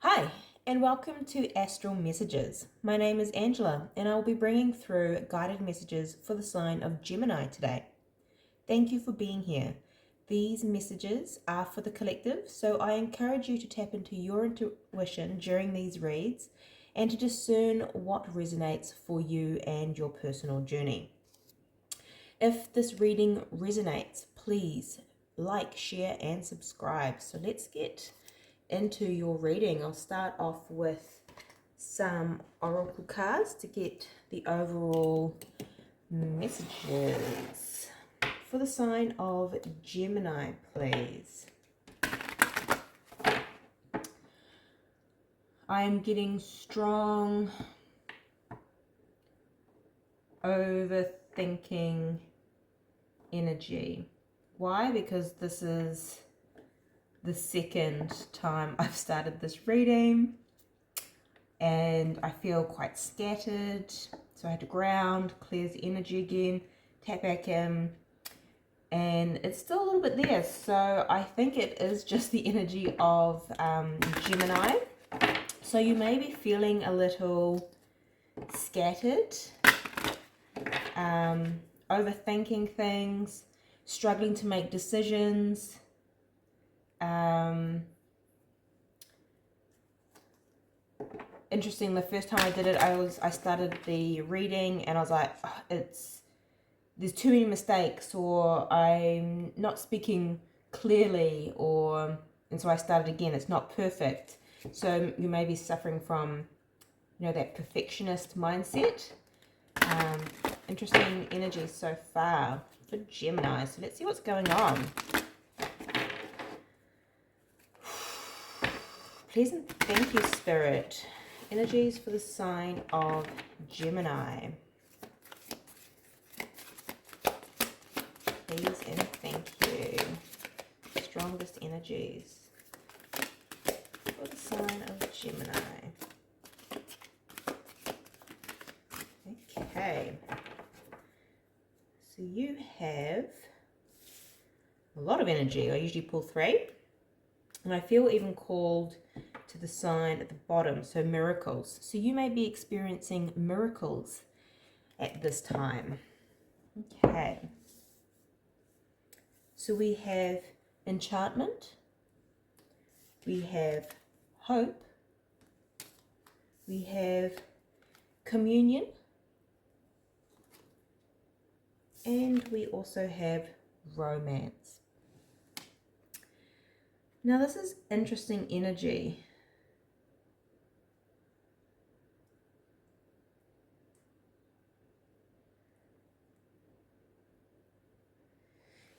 Hi, and welcome to Astral Messages. My name is Angela, and I will be bringing through guided messages for the sign of Gemini today. Thank you for being here. These messages are for the collective, so I encourage you to tap into your intuition during these reads and to discern what resonates for you and your personal journey. If this reading resonates, please like, share, and subscribe. So let's get into your reading. I'll start off with some oracle cards to get the overall messages for the sign of Gemini, please. I am getting strong overthinking energy. Why? Because this is the second time I've started this reading and I feel quite scattered, so I had to ground, clears the energy again, tap back in, and it's still a little bit there. So I think it is just the energy of Gemini. So you may be feeling a little scattered, overthinking things, struggling to make decisions. Interesting, the first time I did it, I started the reading and I was like, oh, there's too many mistakes, or I'm not speaking clearly, and so I started again. It's not perfect. So you may be suffering from, that perfectionist mindset. Interesting energy so far for Gemini. So let's see what's going on. Pleasant, thank you, Spirit. Energies for the sign of Gemini. Please and thank you. Strongest energies for the sign of Gemini. Okay. So you have a lot of energy. I usually pull 3. And I feel even called to the sign at the bottom, so miracles. So you may be experiencing miracles at this time. Okay. So we have enchantment, we have hope, we have communion, and we also have romance. Now this is interesting energy.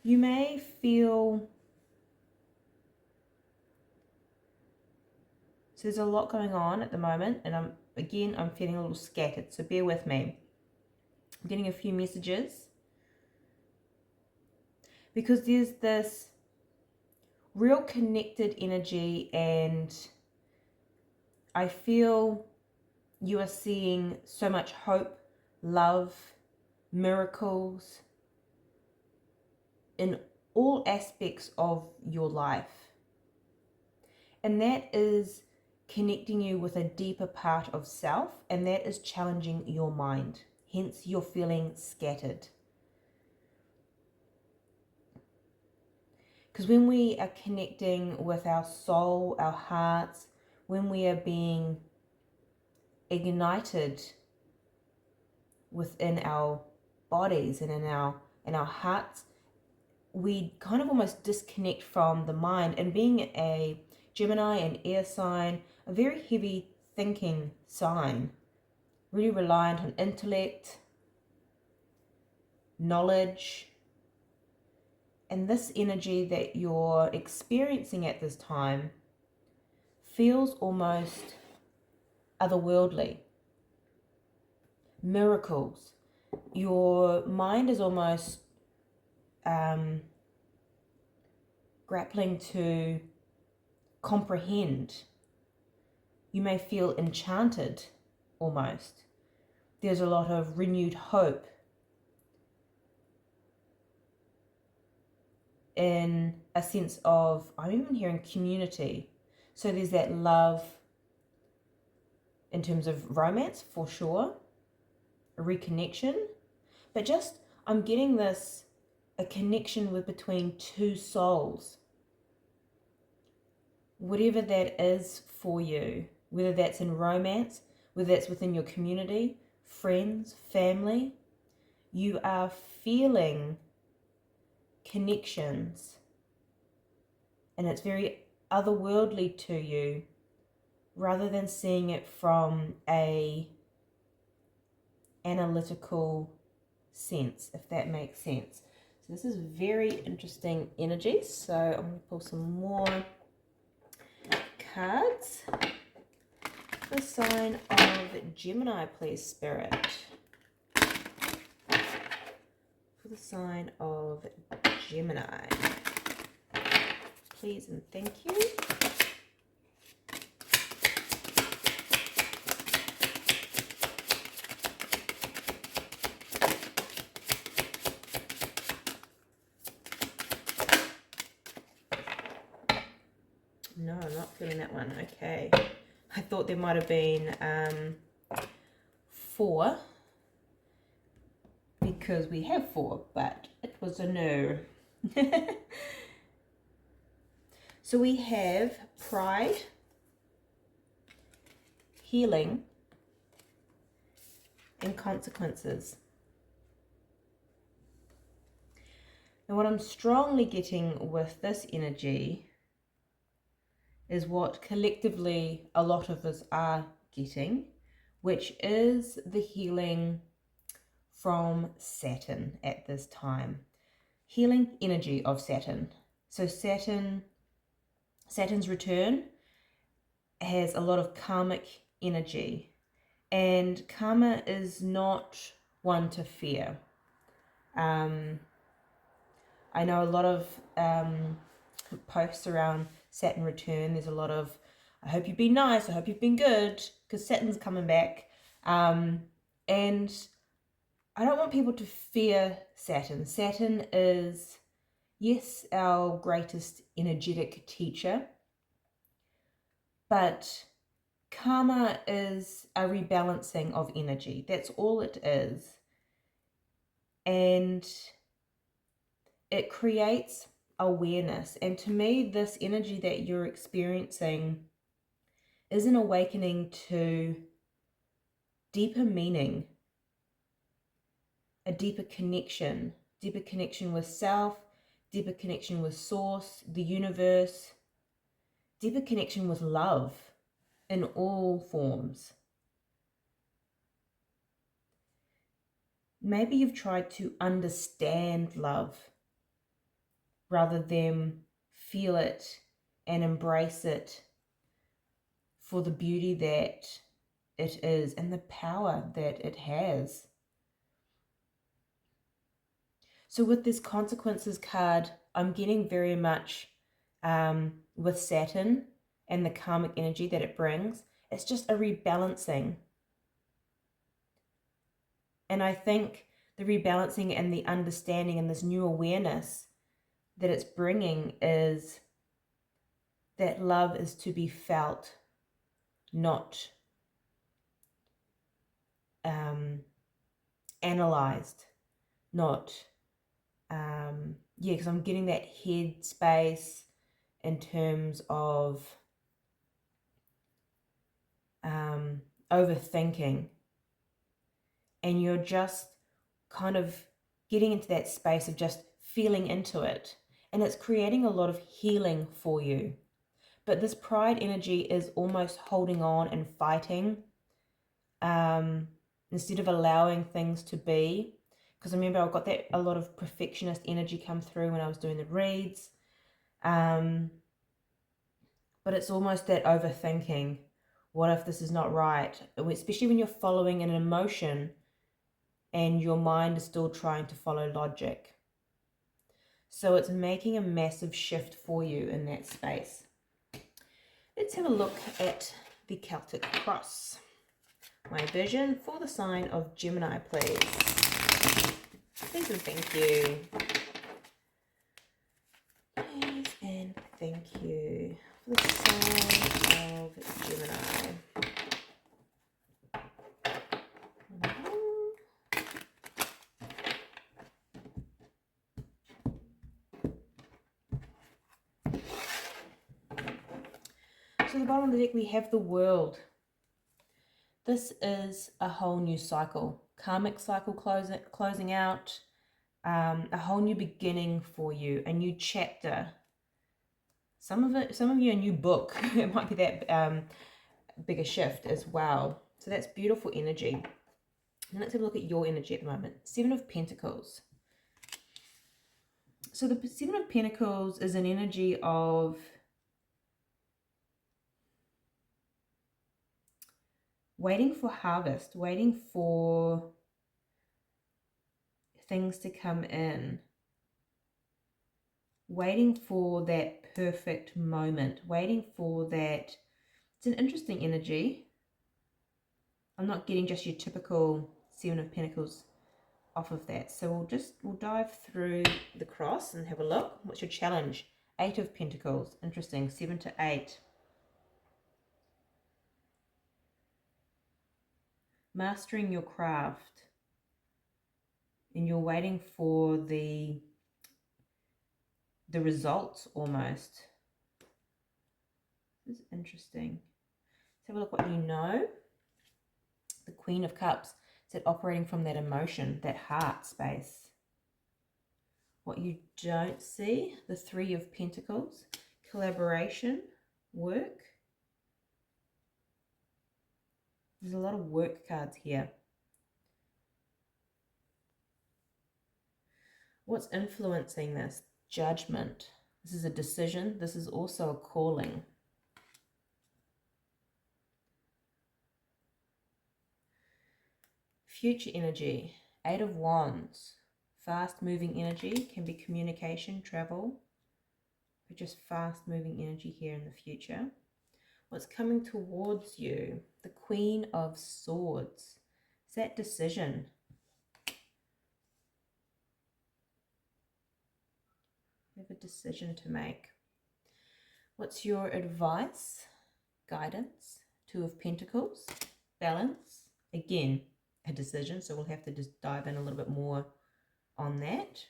You may feel, so there's a lot going on at the moment, and I'm feeling a little scattered, so bear with me. I'm getting a few messages because there's this real connected energy, and I feel you are seeing so much hope, love, miracles in all aspects of your life. And that is connecting you with a deeper part of self, and that is challenging your mind. Hence, you're feeling scattered. Because when we are connecting with our soul, our hearts, when we are being ignited within our bodies and in our hearts, we kind of almost disconnect from the mind. And being a Gemini, an air sign, a very heavy thinking sign, really reliant on intellect, knowledge, and this energy that you're experiencing at this time feels almost otherworldly. Miracles. Your mind is almost grappling to comprehend. You may feel enchanted almost. There's a lot of renewed hope in a sense of, I'm even hearing community. So there's that love, in terms of romance, for sure, a reconnection, but just I'm getting this, a connection with between two souls. Whatever that is for you, whether that's in romance, whether that's within your community, friends, family, you are feeling connections, and it's very otherworldly to you, rather than seeing it from a analytical sense, if that makes sense. So this is very interesting energy. So I'm going to pull some more cards. The sign of Gemini, please, Spirit. For the sign of Gemini, please and thank you. No, I'm not feeling that one. Okay. I thought there might have been 4, because we have 4, but it was a no. So we have pride, healing, and consequences. Now what I'm strongly getting with this energy is what collectively a lot of us are getting, which is the healing from Saturn at this time. Healing energy of Saturn. So Saturn's return has a lot of karmic energy, and karma is not one to fear. I know a lot of posts around Saturn return. There's a lot of, I hope you've been nice, I hope you've been good, because Saturn's coming back. And I don't want people to fear Saturn. Saturn is, yes, our greatest energetic teacher, but karma is a rebalancing of energy. That's all it is. And it creates awareness. And to me, this energy that you're experiencing is an awakening to deeper meaning, a deeper connection with self, deeper connection with source, the universe, deeper connection with love in all forms. Maybe you've tried to understand love rather than feel it and embrace it for the beauty that it is and the power that it has. So with this consequences card, I'm getting very much with Saturn and the karmic energy that it brings, it's just a rebalancing. And I think the rebalancing and the understanding and this new awareness that it's bringing is that love is to be felt, not analyzed, not, because I'm getting that head space in terms of overthinking, and you're just kind of getting into that space of just feeling into it, and it's creating a lot of healing for you. But this pride energy is almost holding on and fighting instead of allowing things to be. Because I remember I got that a lot of perfectionist energy come through when I was doing the reads. But it's almost that overthinking. What if this is not right? Especially when you're following an emotion and your mind is still trying to follow logic. So it's making a massive shift for you in that space. Let's have a look at the Celtic cross. My vision for the sign of Gemini, please. Please and thank you. Please and thank you for the sign of Gemini. to the bottom of the deck, we have the World. This is a whole new cycle, karmic cycle closing out, a whole new beginning for you, a new chapter. Some of you, a new book. It might be that bigger shift as well. So that's beautiful energy. And let's have a look at your energy at the moment. Seven of Pentacles. So the Seven of Pentacles is an energy of waiting for harvest, waiting for things to come in, waiting for that perfect moment, waiting for that. It's an interesting energy. I'm not getting just your typical Seven of Pentacles off of that. So we'll dive through the cross and have a look. What's your challenge? Eight of Pentacles. Interesting. 7 to 8. Mastering your craft. And you're waiting for the results almost. This is interesting. Let's have a look what you know. The Queen of Cups. Is it operating from that emotion, that heart space? What you don't see, the Three of Pentacles. Collaboration, work. There's a lot of work cards here. What's influencing this? Judgment. This is a decision. This is also a calling. Future energy. Eight of Wands. Fast moving energy. Can be communication, travel. But just fast moving energy here in the future. What's coming towards you? The Queen of Swords. Is that decision? You have a decision to make. What's your advice? Guidance. Two of Pentacles. Balance. Again, a decision. So we'll have to just dive in a little bit more on that.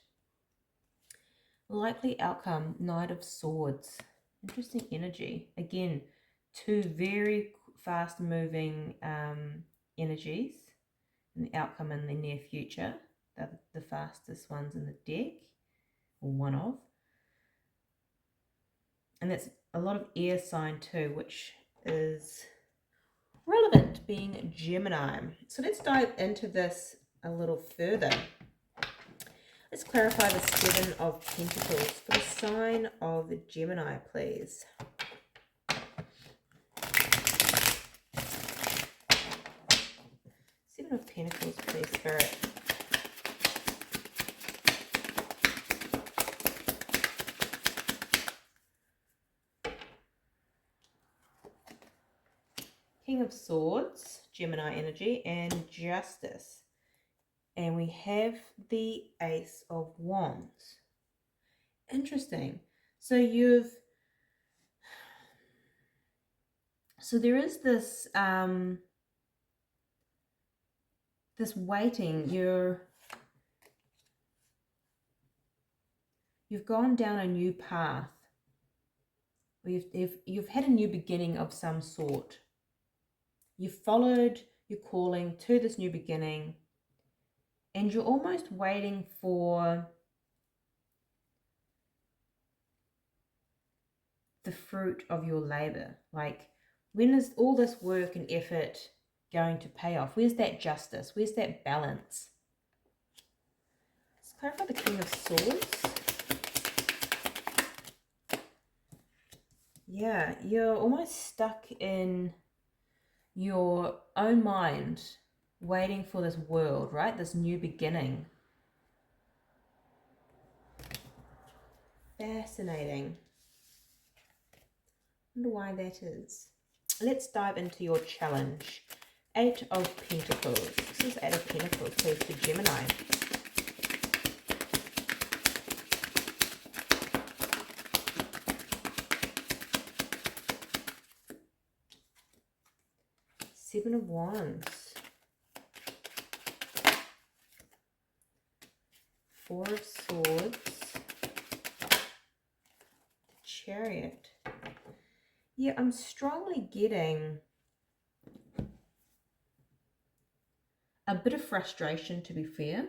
Likely outcome. Knight of Swords. Interesting energy. Again, two very fast moving energies. And the outcome in the near future. The fastest ones in the deck. Or one of. And that's a lot of air sign too, which is relevant being Gemini. So let's dive into this a little further. Let's clarify the Seven of Pentacles for the sign of Gemini, please. Seven of Pentacles, please, Spirit. King of Swords, Gemini energy, and Justice. And we have the Ace of Wands. Interesting. So there is this this waiting. You've gone down a new path. You've had a new beginning of some sort. You've followed your calling to this new beginning, and you're almost waiting for the fruit of your labor. Like, when is all this work and effort going to pay off? Where's that justice? Where's that balance? Let's clarify the King of Swords. Yeah, you're almost stuck in your own mind, waiting for this world, right? This new beginning. Fascinating. I wonder why that is. Let's dive into your challenge. Eight of Pentacles. This is Eight of Pentacles, please, for Gemini. Seven of Wands. Four of Swords. The Chariot. Yeah, I'm strongly getting a bit of frustration, to be fair.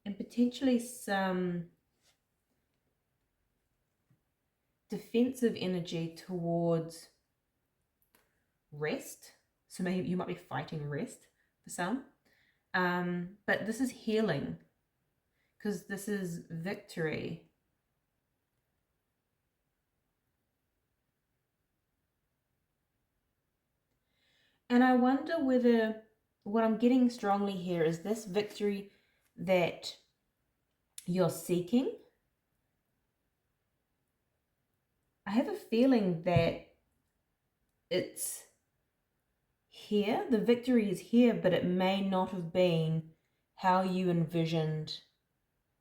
And potentially some defensive energy towards rest. So maybe you might be fighting rest for some. But this is healing, because this is victory. And I wonder whether what I'm getting strongly here is this victory that you're seeking. I have a feeling that it's here, the victory is here, but it may not have been how you envisioned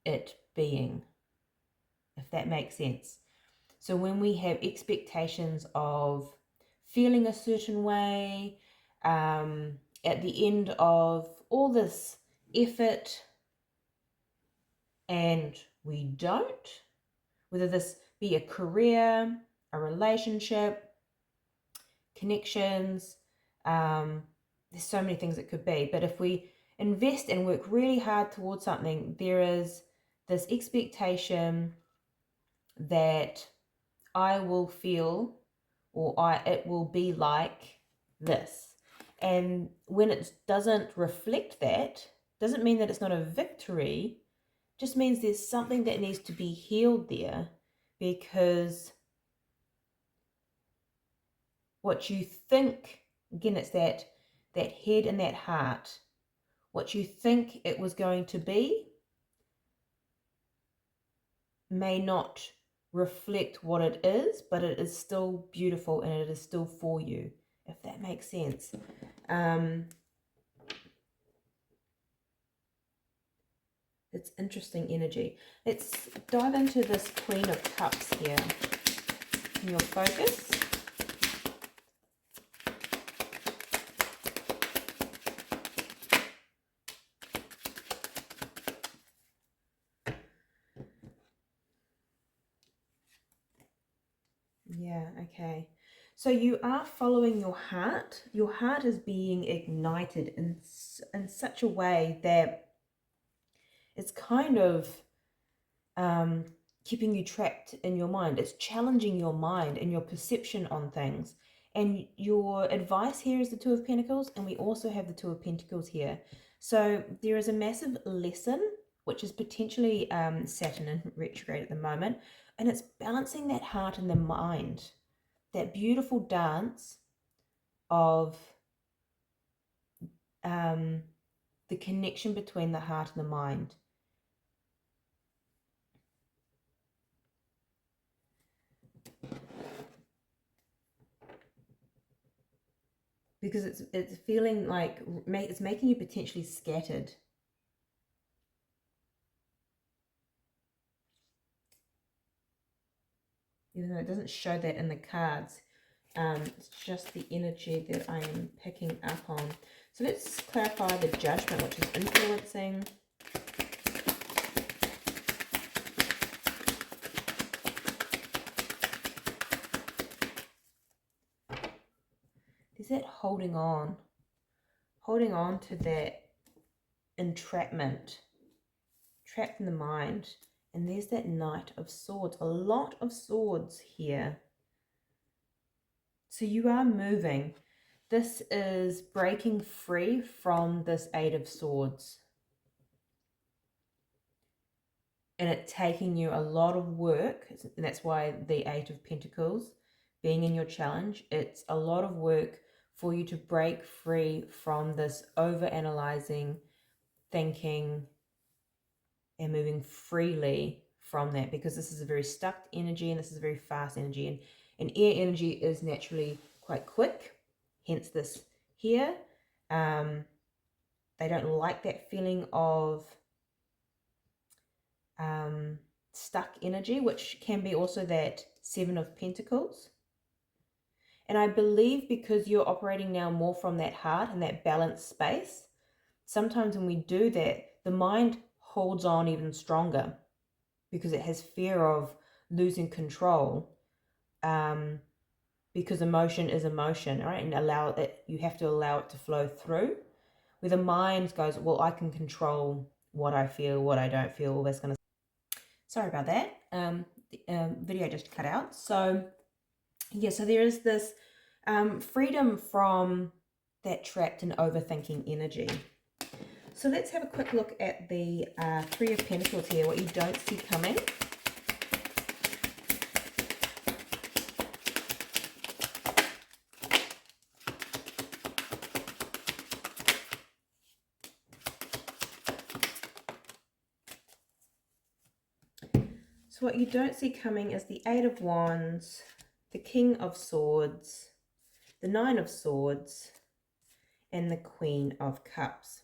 it being, if that makes sense. So when we have expectations of feeling a certain way, at the end of all this effort, and we don't, whether this be a career, a relationship, connections, there's so many things it could be. But if we invest and work really hard towards something, there is this expectation that I will feel, or it will be like this. And when it doesn't reflect that, doesn't mean that it's not a victory, just means there's something that needs to be healed there, because what you think, again, it's that head and that heart, what you think it was going to be may not reflect what it is, but it is still beautiful and it is still for you, if that makes sense. It's interesting energy. Let's dive into this Queen of Cups here. Can you focus? Yeah, okay. So you are following your heart. Your heart is being ignited in such a way that it's kind of keeping you trapped in your mind. It's challenging your mind and your perception on things. And your advice here is the Two of Pentacles, and we also have the Two of Pentacles here. So there is a massive lesson, which is potentially Saturn in retrograde at the moment, and it's balancing that heart and the mind, that beautiful dance of the connection between the heart and the mind. Because it's feeling like it's making you potentially scattered. Even though it doesn't show that in the cards, it's just the energy that I am picking up on. So let's clarify the Judgment, which is influencing. There's that holding on to that entrapment, trapped in the mind. And there's that Knight of Swords, a lot of swords here. So you are moving. This is breaking free from this Eight of Swords. And it's taking you a lot of work. And that's why the Eight of Pentacles being in your challenge, it's a lot of work for you to break free from this over-analyzing, thinking, and moving freely from that, because this is a very stuck energy and this is a very fast energy, and air energy is naturally quite quick, hence this here. They don't like that feeling of stuck energy, which can be also that Seven of Pentacles. And I believe because you're operating now more from that heart and that balanced space, sometimes when we do that, the mind holds on even stronger because it has fear of losing control, because emotion is emotion, right? And you have to allow it to flow through. Where the mind goes, well, I can control what I feel, what I don't feel, all this kind of. Sorry about that. The video just cut out. So yeah, so there is this freedom from that trapped and overthinking energy. So let's have a quick look at the Three of Pentacles here, what you don't see coming. So what you don't see coming is the Eight of Wands, the King of Swords, the Nine of Swords, and the Queen of Cups.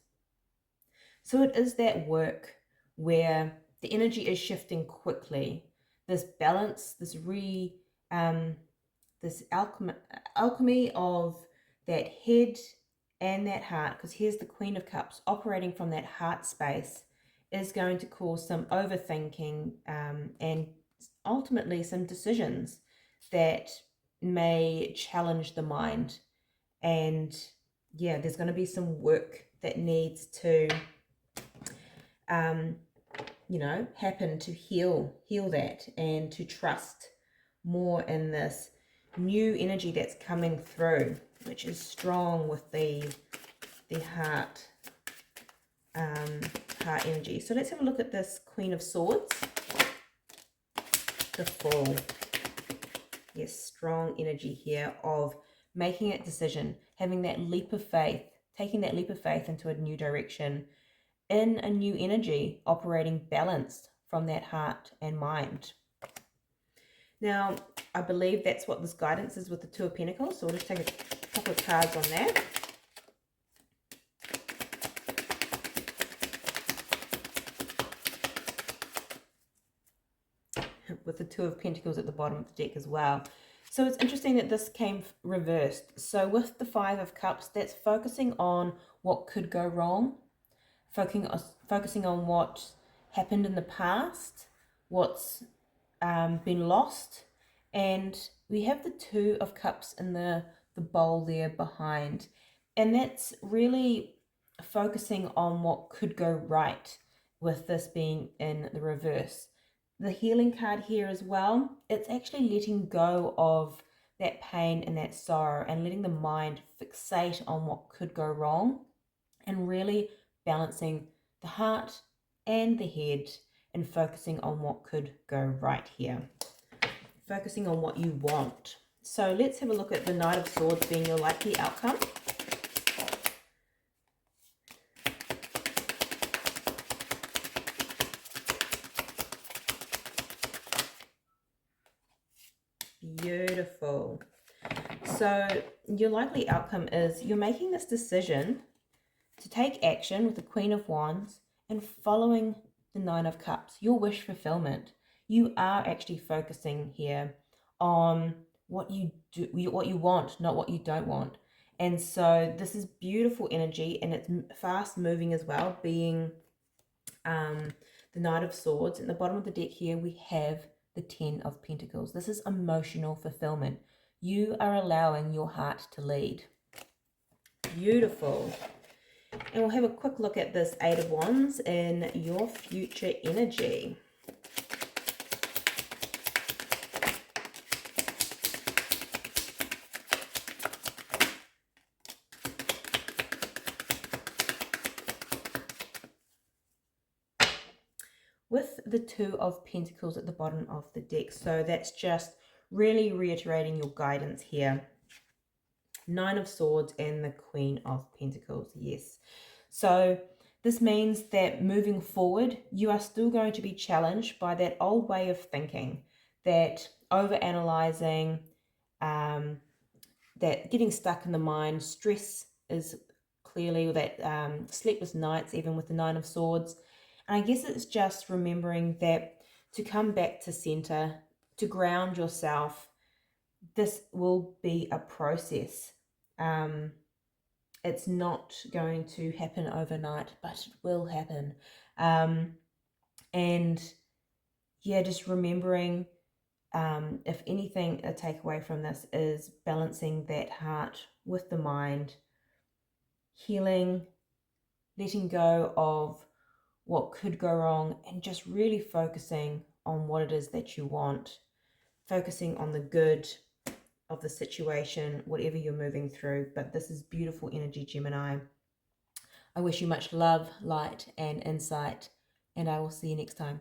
So it is that work where the energy is shifting quickly. This balance, this alchemy of that head and that heart, because here's the Queen of Cups operating from that heart space, is going to cause some overthinking and ultimately some decisions that may challenge the mind. And yeah, there's going to be some work that needs to happen to heal that, and to trust more in this new energy that's coming through, which is strong with the heart energy. So let's have a look at this Queen of Swords, the Fool. Yes, strong energy here of making a decision, having that leap of faith, taking that leap of faith into a new direction, in a new energy, operating balanced from that heart and mind. Now, I believe that's what this guidance is with the Two of Pentacles. So we'll just take a couple of cards on that. With the Two of Pentacles at the bottom of the deck as well. So it's interesting that this came reversed. So with the Five of Cups, that's focusing on what could go wrong, focusing on what happened in the past, what's been lost. And we have the Two of Cups in the bowl there behind. And that's really focusing on what could go right, with this being in the reverse. The healing card here as well, it's actually letting go of that pain and that sorrow and letting the mind fixate on what could go wrong, and really balancing the heart and the head and focusing on what could go right here. Focusing on what you want. So let's have a look at the Knight of Swords being your likely outcome. Beautiful. So your likely outcome is you're making this decision to take action with the Queen of Wands and following the Nine of Cups, your wish fulfillment. You are actually focusing here on what you do, what you want, not what you don't want. And so this is beautiful energy, and it's fast moving as well, being the Knight of Swords. At the bottom of the deck here, we have the Ten of Pentacles. This is emotional fulfillment. You are allowing your heart to lead. Beautiful. And we'll have a quick look at this Eight of Wands in your future energy. With the Two of Pentacles at the bottom of the deck. So that's just really reiterating your guidance here. Nine of Swords and the Queen of Pentacles. Yes. So this means that moving forward, you are still going to be challenged by that old way of thinking, that overanalyzing, that getting stuck in the mind. Stress is clearly that sleepless nights, even with the Nine of Swords. And I guess it's just remembering that to come back to center, to ground yourself, this will be a process. It's not going to happen overnight, but it will happen. And yeah, just remembering, if anything, a takeaway from this is balancing that heart with the mind, healing, letting go of what could go wrong, and just really focusing on what it is that you want, focusing on the good of the situation, whatever you're moving through. But this is beautiful energy, Gemini. I wish you much love, light, and insight, and I will see you next time.